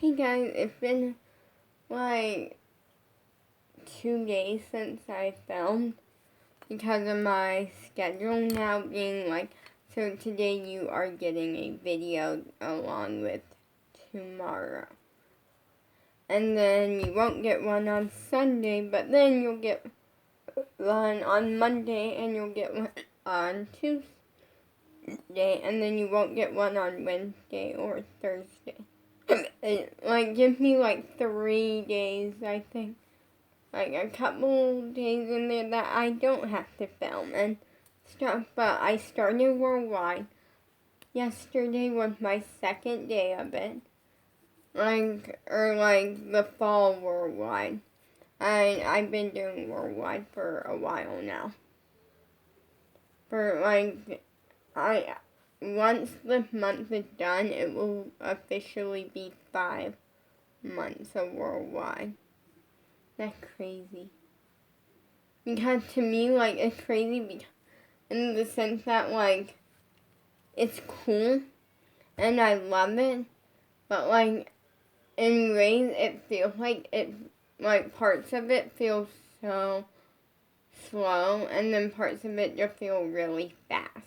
Hey guys, it's been like 2 days since I filmed because of my schedule now being like, so today you are getting a video along with tomorrow. And then you won't get one on Sunday, but then you'll get one on Monday and you'll get one on Tuesday, and then you won't get one on Wednesday or Thursday. Like, give me like 3 days, I think. Like a couple days in there that I don't have to film and stuff, but I started Worldwide. Yesterday was my second day of it. Like the fall Worldwide. I've been doing Worldwide for a while now. For once the month is done, it will officially be 5 months of Worldwide. That's crazy. Because to me, like, it's crazy in the sense that, like, it's cool and I love it, but, like, in ways it feels like parts of it feel so slow and then parts of it just feel really fast.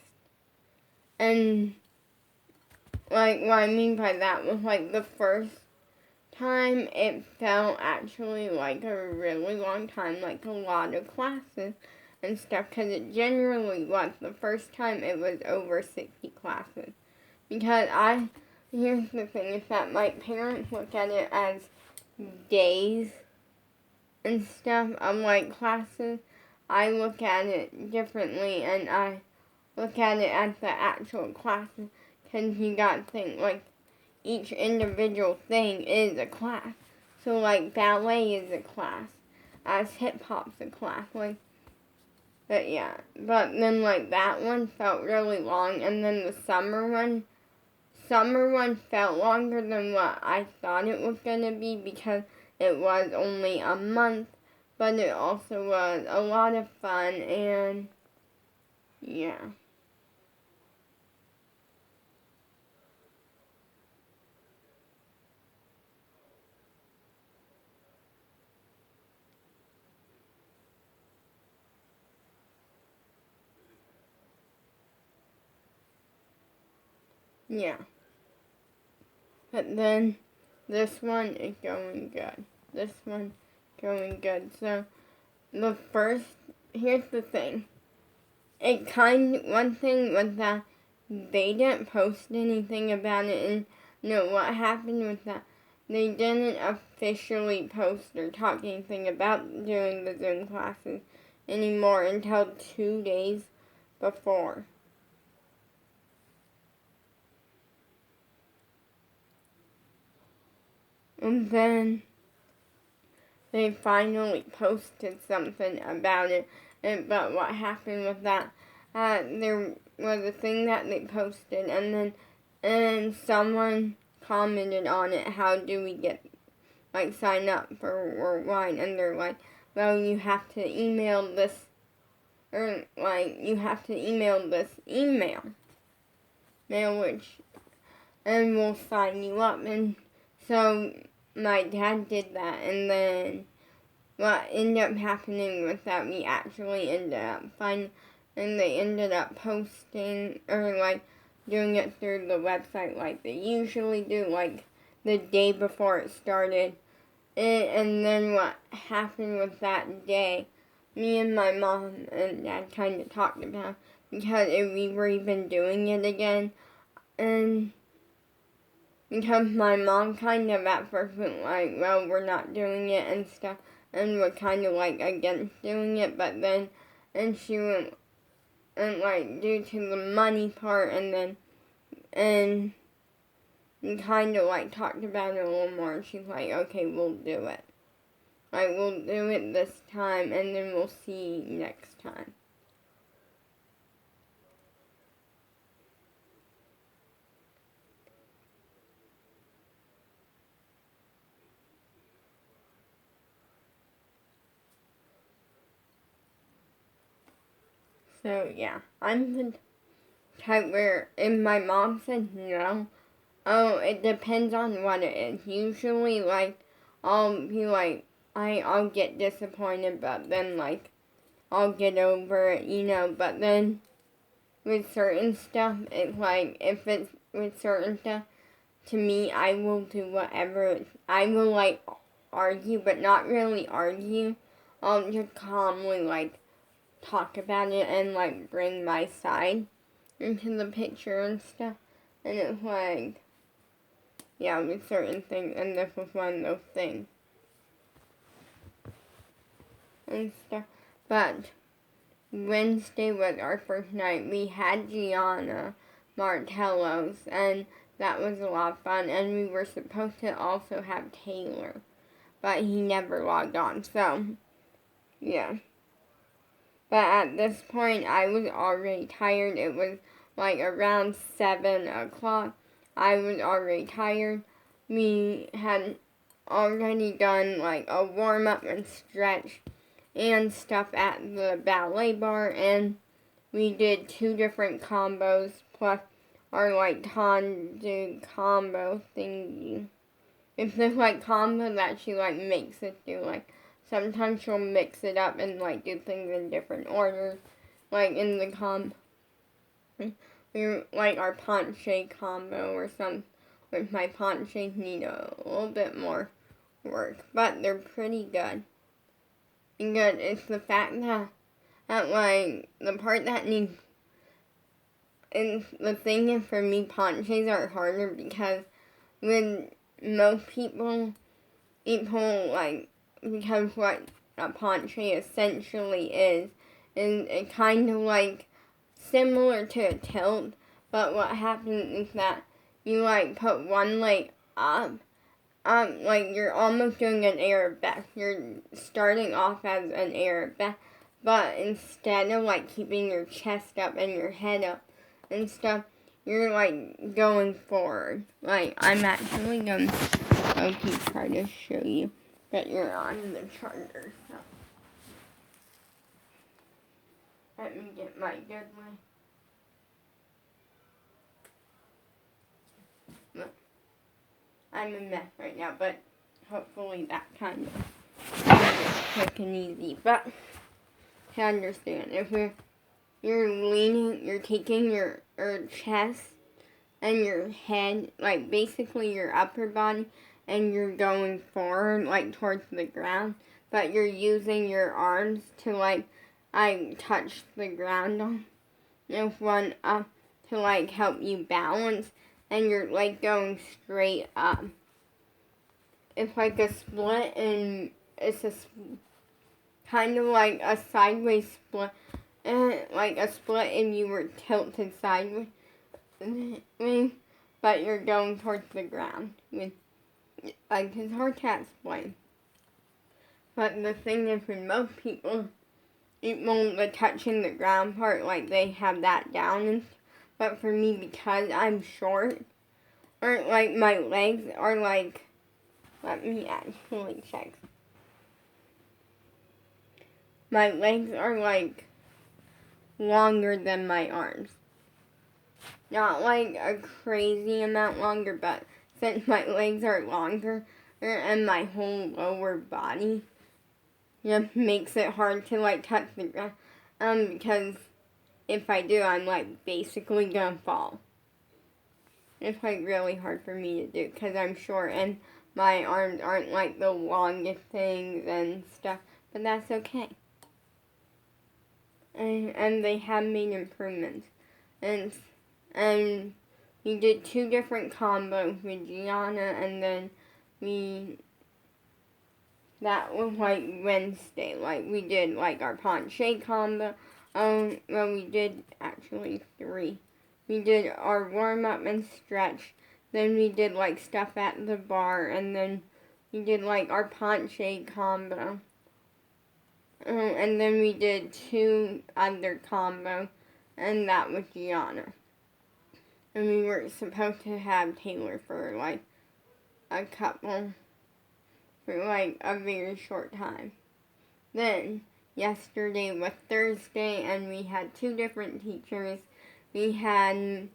And, like, what I mean by that was, like, the first time it felt actually like a really long time, like a lot of classes and stuff, because it generally was. The first time it was over 60 classes. Because here's the thing, is that my parents look at it as days and stuff of like classes. I look at it differently, and I look at it as the actual classes, because you gotta think, like, each individual thing is a class. So, like, ballet is a class, as hip-hop's a class, like, but yeah. But then, like, that one felt really long, and then the summer one felt longer than what I thought it was gonna be, because it was only a month, but it also was a lot of fun, and yeah. Yeah. But then this one is going good. This one going good. So here's the thing. One thing was that they didn't post anything about it, and what happened was that they didn't officially post or talk anything about doing the Zoom classes anymore until 2 days before. And then they finally posted something about it. But what happened was that there was a thing that they posted, and someone commented on it. How do we get sign up for Worldwide? And they're like, well, you have to email this, or you have to email this email, and we'll sign you up. And so my dad did that, and then what ended up happening was that we actually ended up and they ended up posting or doing it through the website like they usually do, like the day before it started. And then what happened was that day, me and my mom and dad kind of talked about, because if we were even doing it again, and because my mom kind of at first went like, well, we're not doing it and stuff, and we're kind of against doing it, but then, and she went, and due to the money part, and we kind of talked about it a little more, and she's like, okay, we'll do it. We'll do it this time, and then we'll see next time. So, yeah, I'm the type where if my mom said no, Oh, it depends on what it is. Usually, like, I'll be like, I'll get disappointed, but then, like, I'll get over it, you know. But then, with certain stuff, it's like, if it's with certain stuff, to me, I will do whatever. I will, like, argue, but not really argue. I'll just calmly, like, talk about it and, like, bring my side into the picture and stuff. And it's like, yeah, with certain things, and this was one of those things. And stuff. But Wednesday was our first night. We had Gianna Martello's, and that was a lot of fun. And we were supposed to also have Taylor, but he never logged on, so, yeah. But at this point, I was already tired. It was like around 7 o'clock. I was already tired. We had already done like a warm-up and stretch and stuff at the ballet bar, and we did 2 different combos plus our like Tandu combo thingy. It's this like combo that she like makes us do. Like sometimes she'll mix it up and like do things in different orders. Like in the we like our pancake combo or some, which my pancakes need a little bit more work, but they're pretty good. And good, it's the fact that like the part that needs, and the thing is for me, pancakes are harder because with most people like, because what a pancake essentially is it kind of like similar to a tilt, but what happens is that you like put one leg up, like you're almost doing an arabesque. You're starting off as an arabesque, but instead of like keeping your chest up and your head up and stuff, you're like going forward. Like I'm actually going to try to show you that you're on the charger. So let me get my good one. Look, I'm a mess right now, but hopefully that kind of quick and easy. But to understand, if you're leaning, you're taking your chest and your head, like basically your upper body, and you're going forward, like towards the ground, but you're using your arms to like, touch the ground on, and one up to like help you balance, and you're like going straight up. It's like a split, and it's kind of like a sideways split, and like a split if you were tilted sideways, but you're going towards the ground. Like, it's hard to explain. But the thing is, with most people, the touching the ground part, like, they have that down. But for me, because I'm short, or, like, my legs are, like, let me actually check. My legs are, like, longer than my arms. Not, like, a crazy amount longer, but since my legs are longer and my whole lower body just makes it hard to like touch the ground. Because if I do, I'm like basically gonna fall. It's like really hard for me to do because I'm short and my arms aren't like the longest things and stuff, but that's okay. And they have made improvements, and we did 2 different combos with Gianna, and then that was like Wednesday. Like we did like our pancake combo. Well, we did actually 3. We did our warm up and stretch. Then we did like stuff at the bar, and then we did like our pancake combo. And then we did 2 other combos, and that was Gianna. And we were supposed to have Taylor for like a couple, for like a very short time. Then yesterday was Thursday, and we had 2 different teachers. We had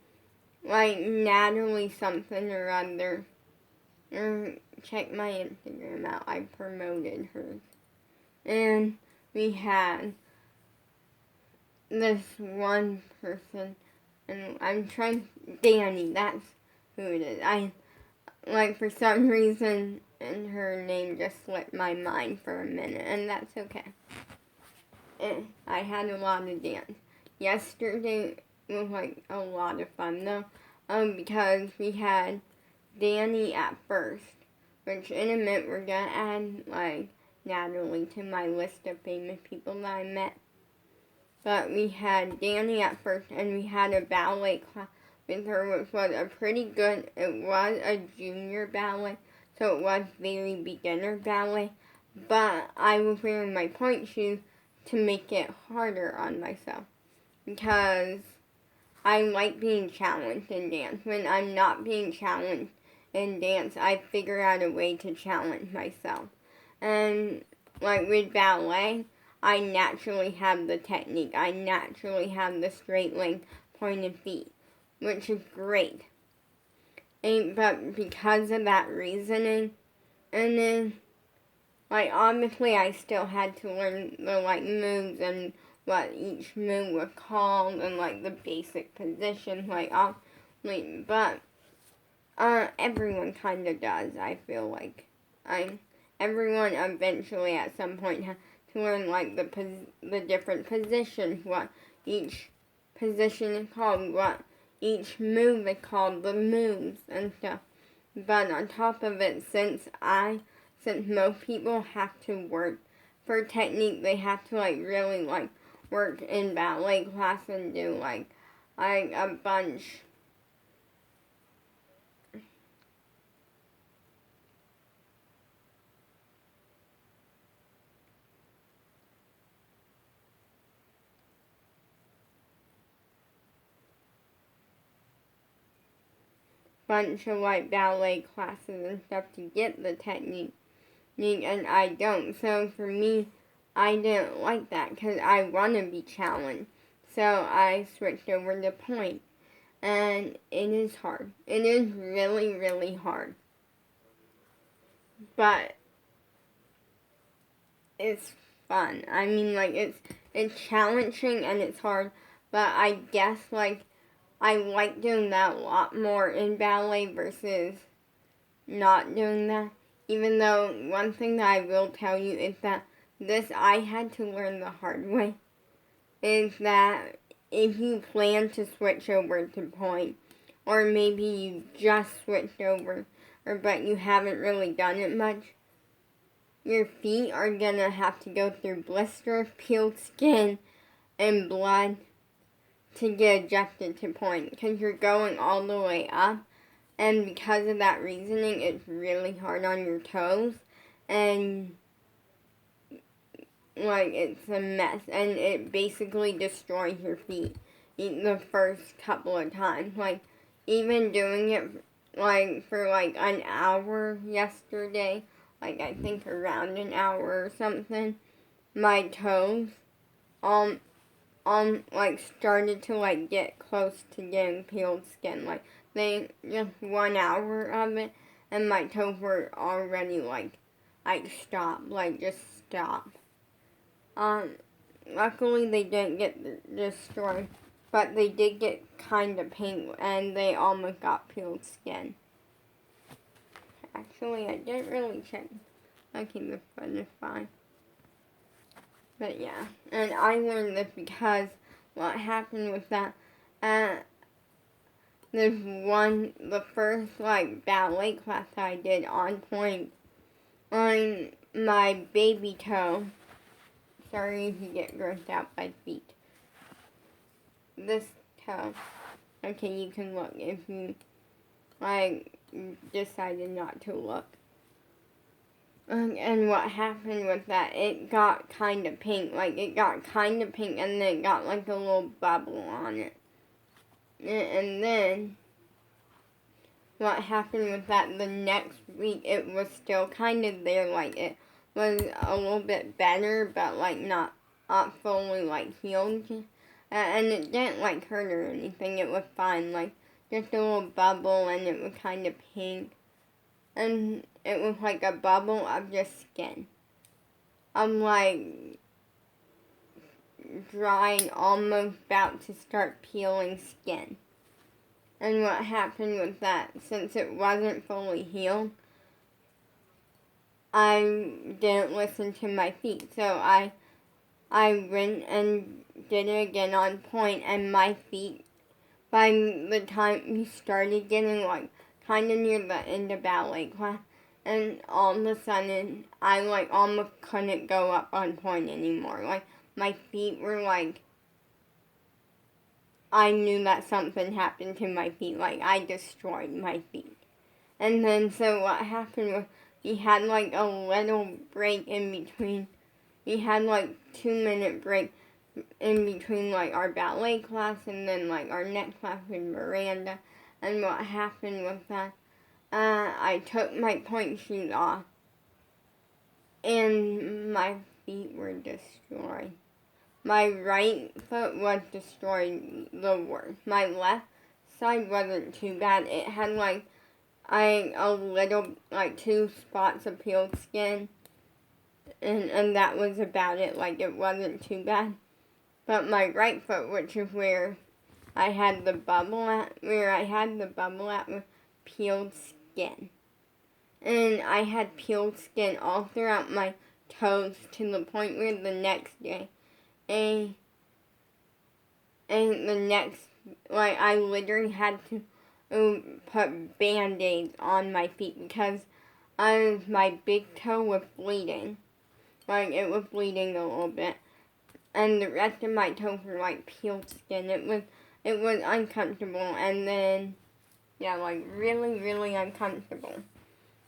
like Natalie something or other. Or check my Instagram out. I promoted hers. And we had this one person, and I'm trying, Danny, that's who it is. For some reason, and her name just slipped my mind for a minute, and that's okay. I had a lot of dance. Yesterday was a lot of fun though, because we had Danny at first, which in a minute we're gonna add Natalie to my list of famous people that I met. But we had Danny at first, and we had a ballet class with her, which was a pretty good, it was a junior ballet, so it was very beginner ballet, but I was wearing my pointe shoes to make it harder on myself, because I like being challenged in dance. When I'm not being challenged in dance, I figure out a way to challenge myself. And with ballet, I naturally have the technique. I naturally have the straight leg, pointed feet, which is great. But because of that reasoning, and then, obviously I still had to learn the, moves and what each move was called and, the basic position, but everyone kind of does, I feel like. Everyone eventually at some point has to learn, the different positions, what each position is called, what each move is called, the moves and stuff. But on top of it, since most people have to work for technique, they have to, really, work in ballet class and do, a bunch of ballet classes and stuff to get the technique, and I don't. So for me, I didn't like that because I want to be challenged. So I switched over to pointe, and it is hard. It is really, really hard. But it's fun. I mean, it's challenging and it's hard, but I guess, I like doing that a lot more in ballet versus not doing that. Even though one thing that I will tell you is that this I had to learn the hard way, is that if you plan to switch over to pointe, or maybe you just switched over, but you haven't really done it much, your feet are gonna have to go through blisters, peeled skin, and blood to get adjusted to pointe, because you're going all the way up, and because of that reasoning, it's really hard on your toes, and it's a mess, and it basically destroys your feet the first couple of times. Even doing it for an hour yesterday, I think around an hour or something, my toes started to get close to getting peeled skin. They just 1 hour of it, and my toes were already stop, just stop. Luckily they didn't get destroyed, but they did get kind of pink, and they almost got peeled skin. Actually, I didn't really check. Okay, this one is fine. But yeah, and I learned this because what happened was that the first ballet class I did on pointe, on my baby toe. Sorry if you get grossed out by feet. This toe. Okay, you can look if you decided not to look. And what happened was that it got kind of pink. It got kind of pink, and then it got a little bubble on it. And then what happened was that the next week it was still kind of there. It was a little bit better, but not fully healed. And it didn't hurt or anything. It was fine. just a little bubble, and it was kind of pink. And it was like a bubble of just skin. I'm like drying, almost about to start peeling skin. And what happened was that since it wasn't fully healed, I didn't listen to my feet. So I went and did it again on point, and my feet, by the time we started getting like kind of near the end of ballet class, and all of a sudden I like almost couldn't go up on point anymore. Like my feet were like, I knew that something happened to my feet. Like I destroyed my feet. And then so what happened was we had like a little break in between. We had like 2-minute break in between like our ballet class and then like our next class with Miranda. And what happened was that I took my point shoes off and my feet were destroyed. My right foot was destroyed the worst. My left side wasn't too bad. It had like a little, like 2 spots of peeled skin, and that was about it. Like it wasn't too bad. But my right foot, which is where I had the bubble at, was peeled skin. And I had peeled skin all throughout my toes to the point where the next day, and the next, like I literally had to put Band-Aids on my feet because my big toe was bleeding. Like it was bleeding a little bit. And the rest of my toes were like peeled skin. It was uncomfortable, and then yeah, like really, really uncomfortable.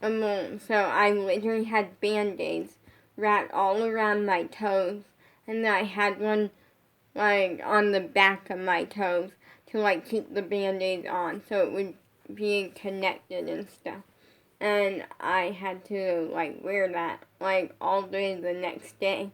So I literally had Band-Aids wrapped all around my toes, and then I had one like on the back of my toes to like keep the Band-Aids on so it would be connected and stuff. And I had to like wear that like all day the next day.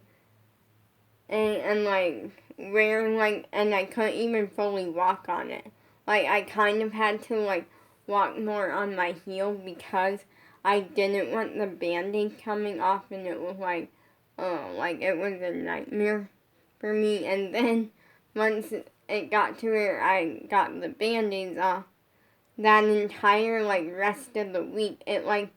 And like wearing like, and I couldn't even fully walk on it. Like I kind of had to like walk more on my heel because I didn't want the Band-Aid coming off, and it was like, oh, like it was a nightmare for me. And then once it got to where I got the Band-Aids off, that entire like rest of the week, it like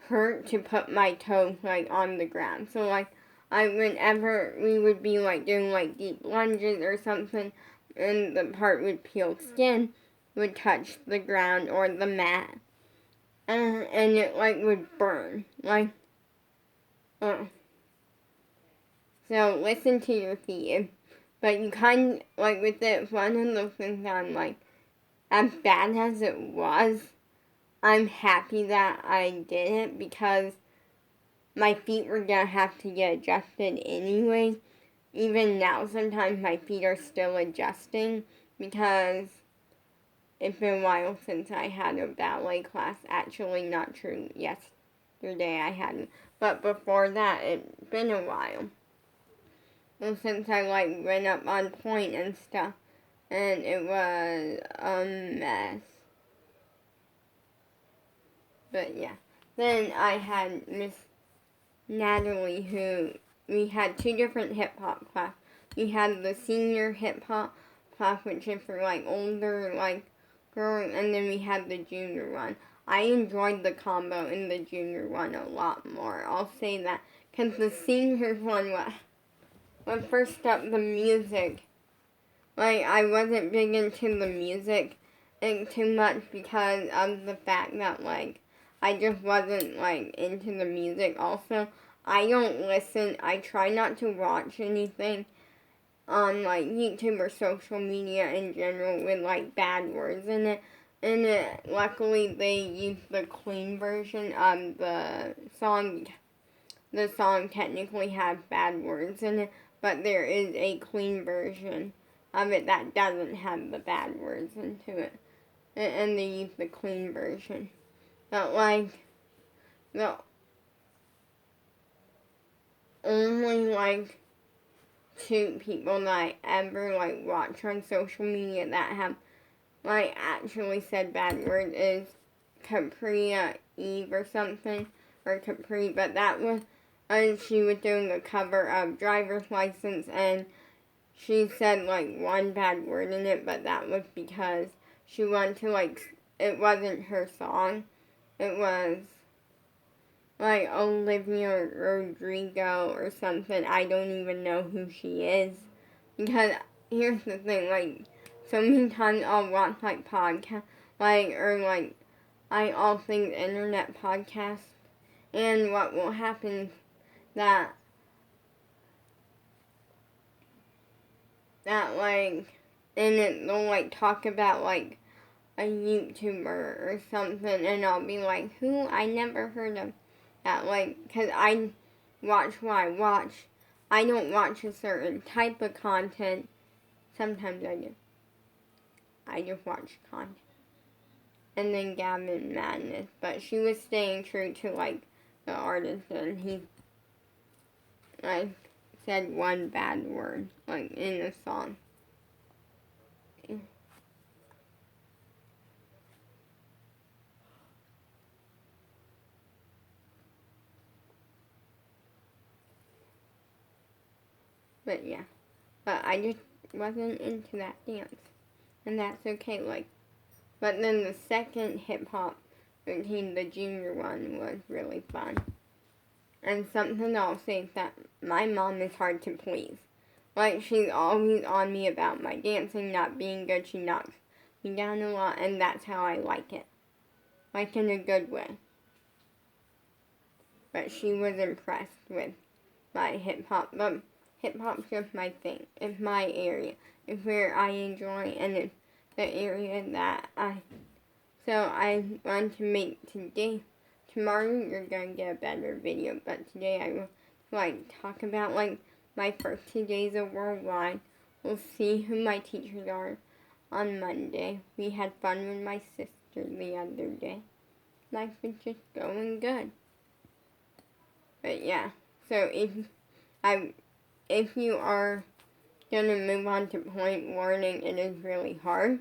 hurt to put my toes like on the ground. So like whenever we would be like doing like deep lunges or something, and the part with peeled skin would touch the ground or the mat, and it like would burn like. Uh. So listen to your feet, but you kind like with it. One of the things I'm like, as bad as it was, I'm happy that I did it because my feet were gonna have to get adjusted anyway. Even now, sometimes my feet are still adjusting because it's been a while since I had a ballet class. Actually, not true. Yesterday I hadn't. But before that, it's been a while. And since I like went up on point and stuff, and it was a mess. But yeah. Then I had Miss Natalie, who we had 2 different hip hop classes. We had the senior hip hop class, which is for like older like girls, and then we had the junior one. I enjoyed the combo in the junior one a lot more. I'll say that because the senior one was first up the music. Like I wasn't big into the music too much because of the fact that like I just wasn't like into the music. Also, I don't listen. I try not to watch anything on like YouTube or social media in general with like bad words in it. And luckily they used the clean version of the song. The song technically has bad words in it, but there is a clean version of it that doesn't have the bad words into it. And they use the clean version. But like the only like 2 people that I ever like watch on social media that have like, actually said bad words is Capri Eve or something, or Capri, but that was, she was doing a cover of Driver's License, and she said, like, one bad word in it, but that was because she wanted to, like, it wasn't her song. It was, like, Olivia Rodrigo or something. I don't even know who she is. Because here's the thing, like, so many times I'll watch, like, podcasts, like, or, like, all things internet podcasts, and what will happen is that, like, and they'll, like, talk about, like, a YouTuber or something, and I'll be like, who? I never heard of that, like, because I watch what I watch. I don't watch a certain type of content. Sometimes I do. I just watch content. And then Gavin Madness, but she was staying true to, like, the artist, and he, like, said one bad word, like, in the song. But yeah, but I just wasn't into that dance, and that's okay, like, but then the second hip-hop routine, the junior one, was really fun. And something I'll say is that my mom is hard to please. Like, she's always on me about my dancing not being good. She knocks me down a lot, and that's how I like it. Like, in a good way. But she was impressed with my hip-hop. But hip-hop's just my thing. It's my area. It's where I enjoy, and it's the area that So I want to make today. Tomorrow you're going to get a better video, but today I will, like, talk about, like, my first 2 days of Worldwide. We'll see who my teachers are on Monday. We had fun with my sister the other day. Life is just going good. But yeah, so if you are gonna move on to point warning, it is really hard,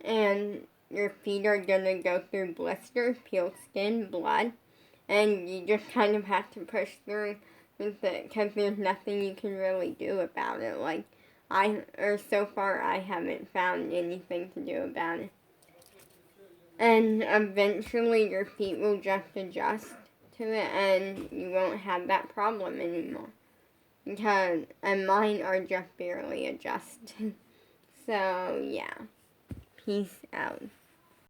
and your feet are gonna go through blisters, peeled skin, blood, and you just kind of have to push through with it because there's nothing you can really do about it. Like, so far I haven't found anything to do about it. And eventually your feet will just adjust to it and you won't have that problem anymore. And mine are just barely adjusted. So, yeah. Peace out.